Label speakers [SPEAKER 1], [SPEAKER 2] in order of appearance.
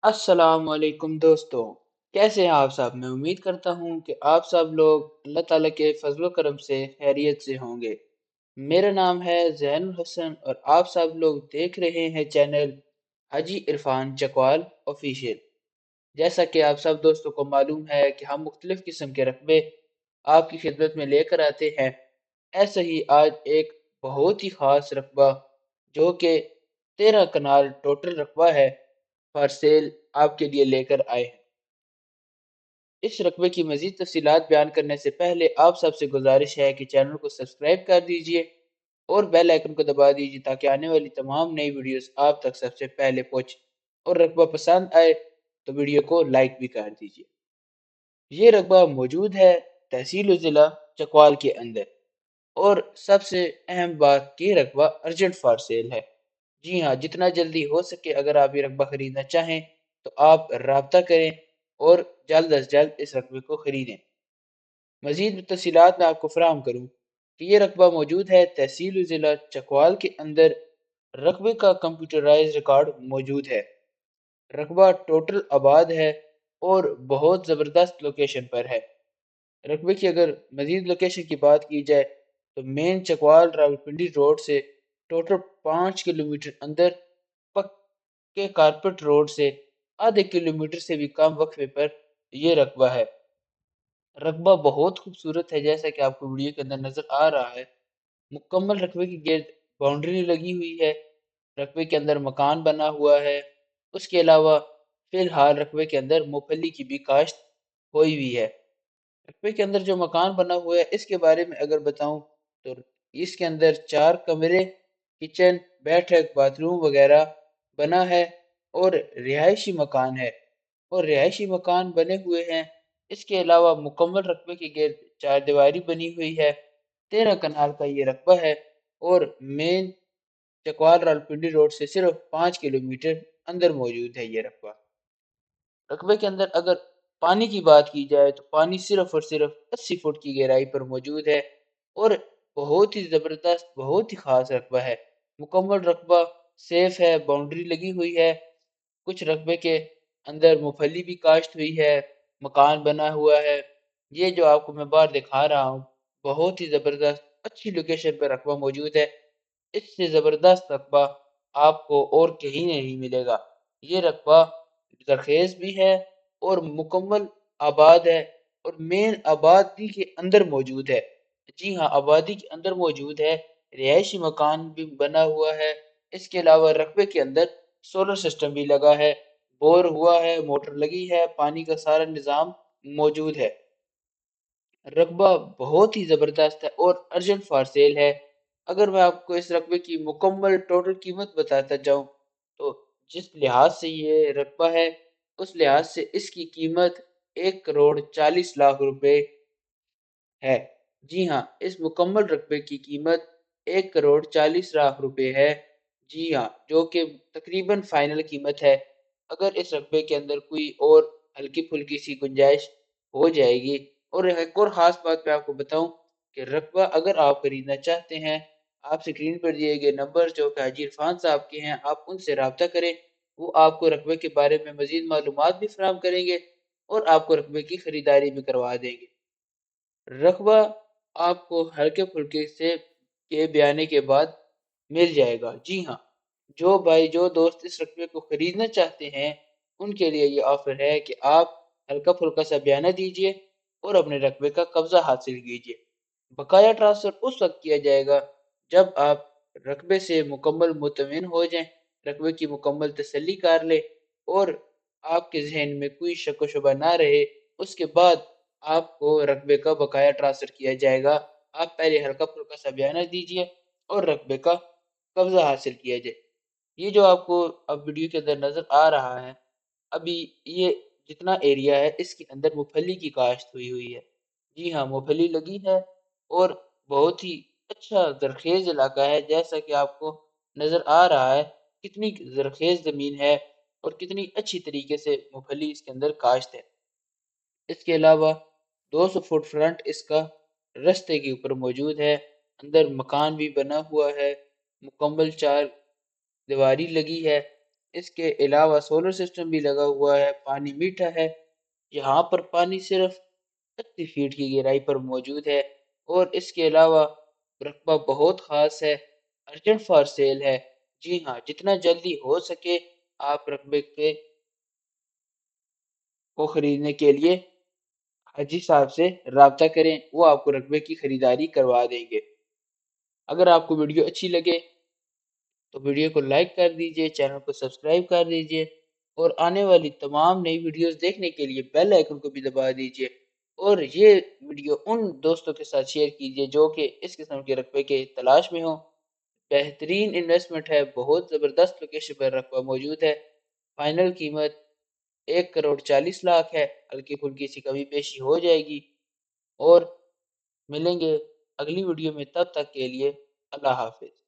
[SPEAKER 1] السلام علیکم دوستوں، کیسے ہیں آپ سب؟ میں امید کرتا ہوں کہ آپ سب لوگ اللہ تعالیٰ کے فضل و کرم سے خیریت سے ہوں گے۔ میرا نام ہے زین الحسن اور آپ سب لوگ دیکھ رہے ہیں چینل حاجی عرفان چکوال آفیشیل۔ جیسا کہ آپ سب دوستوں کو معلوم ہے کہ ہم مختلف قسم کے رقبے آپ کی خدمت میں لے کر آتے ہیں۔ ایسا ہی آج ایک بہت ہی خاص رقبہ جو کہ 13 کنال ٹوٹل رقبہ ہے فار سیل آپ کے لیے لے کر آئے ہیں۔ اس رقبے کی مزید تفصیلات بیان کرنے سے پہلے آپ سب سے گزارش ہے کہ چینل کو سبسکرائب کر دیجئے اور بیل آئیکن کو دبا دیجئے تاکہ آنے والی تمام نئی ویڈیوز آپ تک سب سے پہلے پہنچے، اور رقبہ پسند آئے تو ویڈیو کو لائک بھی کر دیجئے۔ یہ رقبہ موجود ہے تحصیل و ضلع چکوال کے اندر، اور سب سے اہم بات کہ یہ رقبہ ارجنٹ فار سیل ہے۔ جی ہاں، جتنا جلدی ہو سکے اگر آپ یہ رقبہ خریدنا چاہیں تو آپ رابطہ کریں اور جلد از جلد اس رقبے کو خریدیں۔ مزید تفصیلات میں آپ کو فراہم کروں کہ یہ رقبہ موجود ہے تحصیل و ضلع چکوال کے اندر۔ رقبے کا کمپیوٹرائز ریکارڈ موجود ہے۔ رقبہ ٹوٹل آباد ہے اور بہت زبردست لوکیشن پر ہے۔ رقبے کی اگر مزید لوکیشن کی بات کی جائے تو مین چکوال راولپنڈی روڈ سے ٹوٹل 5 کلومیٹر اندر، پکے کارپٹ روڈ سے آدھے کلومیٹر سے بھی کم وقفے پر یہ رقبہ ہے۔ رقبہ بہت خوبصورت ہے جیسا کہ آپ کو ویڈیو کے اندر نظر آ رہا ہے۔ مکمل رقبے کی گرد باؤنڈری لگی ہوئی ہے۔ رقبے کے اندر مکان بنا ہوا ہے۔ اس کے علاوہ فی الحال رقبے کے اندر مونگ پھلی کی بھی کاشت ہوئی ہوئی ہے۔ رقبے کے اندر جو مکان بنا ہوا ہے اس کے بارے میں اگر بتاؤں تو اس کے اندر 4 کمرے، کچن، بیٹھک، باتھ روم وغیرہ بنا ہے اور رہائشی مکان ہے، اور رہائشی مکان بنے ہوئے ہیں۔ اس کے علاوہ مکمل رقبے کے گرد 4 دیواری بنی ہوئی ہے۔ 13 کنال کا یہ رقبہ ہے اور مین چکوال راولپنڈی روڈ سے صرف 5 کلومیٹر اندر موجود ہے یہ رقبہ۔ رقبے کے اندر اگر پانی کی بات کی جائے تو پانی صرف اور صرف 80 فٹ کی گہرائی پر موجود ہے، اور بہت ہی زبردست، بہت ہی خاص رقبہ ہے۔ مکمل رقبہ سیف ہے، باؤنڈری لگی ہوئی ہے۔ کچھ رقبے کے اندر مونگ پھلی بھی کاشت ہوئی ہے، مکان بنا ہوا ہے۔ یہ جو آپ کو میں باہر دکھا رہا ہوں بہت ہی زبردست اچھی لوکیشن پر رقبہ موجود ہے۔ اس سے زبردست رقبہ آپ کو اور کہیں نہیں ملے گا۔ یہ رقبہ زرخیز بھی ہے اور مکمل آباد ہے، اور مین آبادی کے اندر موجود ہے۔ جی ہاں، آبادی کے اندر موجود ہے۔ رہائشی مکان بھی بنا ہوا ہے۔ اس کے علاوہ رقبے کے اندر سولر سسٹم بھی لگا ہے، بور ہوا ہے، موٹر لگی ہے، پانی کا سارا نظام موجود ہے۔ رقبہ بہت ہی زبردست ہے اور ارجنٹ فار سیل ہے۔ اگر میں آپ کو اس رقبے کی مکمل ٹوٹل قیمت بتاتا جاؤں تو جس لحاظ سے یہ رقبہ ہے اس لحاظ سے اس کی قیمت 1,40,00,000 روپے ہے۔ جی ہاں، اس مکمل رقبے کی قیمت 1,40,00,000 روپے ہے۔ جی ہاں، جو کہ تقریباً فائنل قیمت ہے۔ اگر اس رقبے کے اندر کوئی اور ہلکی پھلکی سی گنجائش ہو جائے گی، اور ایک اور خاص بات میں آپ کو بتاؤں کہ رقبہ اگر آپ خریدنا چاہتے ہیں، آپ سکرین پر دیے گئے نمبر جو کہ حاجی عرفان صاحب کے ہیں، آپ ان سے رابطہ کریں۔ وہ آپ کو رقبے کے بارے میں مزید معلومات بھی فراہم کریں گے اور آپ کو رقبے کی خریداری بھی کروا دیں گے۔ رقبہ آپ کو ہلکے پھلکے سے کے بیانے کے بعد مل جائے گا۔ جی ہاں، جو بھائی جو دوست اس رقبے کو خریدنا چاہتے ہیں ان کے لیے یہ آفر ہے کہ آپ ہلکا پھلکا سا بیانہ دیجئے اور اپنے رقبے کا قبضہ حاصل کیجئے۔ بقایا ٹرانسفر اس وقت کیا جائے گا جب آپ رقبے سے مکمل مطمئن ہو جائیں، رقبے کی مکمل تسلی کر لیں اور آپ کے ذہن میں کوئی شک و شبہ نہ رہے، اس کے بعد آپ کو رقبے کا بقایا ٹرانسفر کیا جائے گا۔ آپ پہلے ہلکا پھلکا سا بیانہ دیجئے اور رقبے کا قبضہ حاصل کیا جائے۔ یہ جو آپ کو اب ویڈیو کے اندر نظر آ رہا ہے، ابھی یہ جتنا ایریا ہے اس کے اندر مونگ پھلی کی کاشت ہوئی ہے۔ جی ہاں، مونگ پھلی لگی ہے اور بہت ہی اچھا زرخیز علاقہ ہے جیسا کہ آپ کو نظر آ رہا ہے کتنی زرخیز زمین ہے اور کتنی اچھی طریقے سے مونگ پھلی اس کے اندر کاشت ہے۔ اس کے علاوہ 200 فٹ فرنٹ اس کا رستے کے اوپر موجود ہے۔ اندر مکان بھی بنا ہوا ہے، مکمل 4 دیواری لگی ہے۔ اس کے علاوہ سولر سسٹم بھی لگا ہوا ہے، پانی میٹھا ہے، یہاں پر پانی صرف 80 فیٹ کی گہرائی پر موجود ہے، اور اس کے علاوہ رقبہ بہت خاص ہے، ارجنٹ فار سیل ہے۔ جی ہاں، جتنا جلدی ہو سکے آپ رقبے کو خریدنے کے لیے حاجی صاحب سے رابطہ کریں، وہ آپ کو رقبے کی خریداری کروا دیں گے۔ اگر آپ کو ویڈیو اچھی لگے تو ویڈیو کو لائک کر دیجئے، چینل کو سبسکرائب کر دیجئے، اور آنے والی تمام نئی ویڈیوز دیکھنے کے لیے بیل آئیکن کو بھی دبا دیجئے، اور یہ ویڈیو ان دوستوں کے ساتھ شیئر کیجئے جو کہ اس قسم کے رقبے کے تلاش میں ہوں۔ بہترین انویسٹمنٹ ہے، بہت زبردست لوکیشن پر رقبہ موجود ہے، فائنل قیمت 1,40,00,000 ہے، ہلکی پھلکی سی کمی پیشی ہو جائے گی، اور ملیں گے اگلی ویڈیو میں، تب تک کے لیے اللہ حافظ۔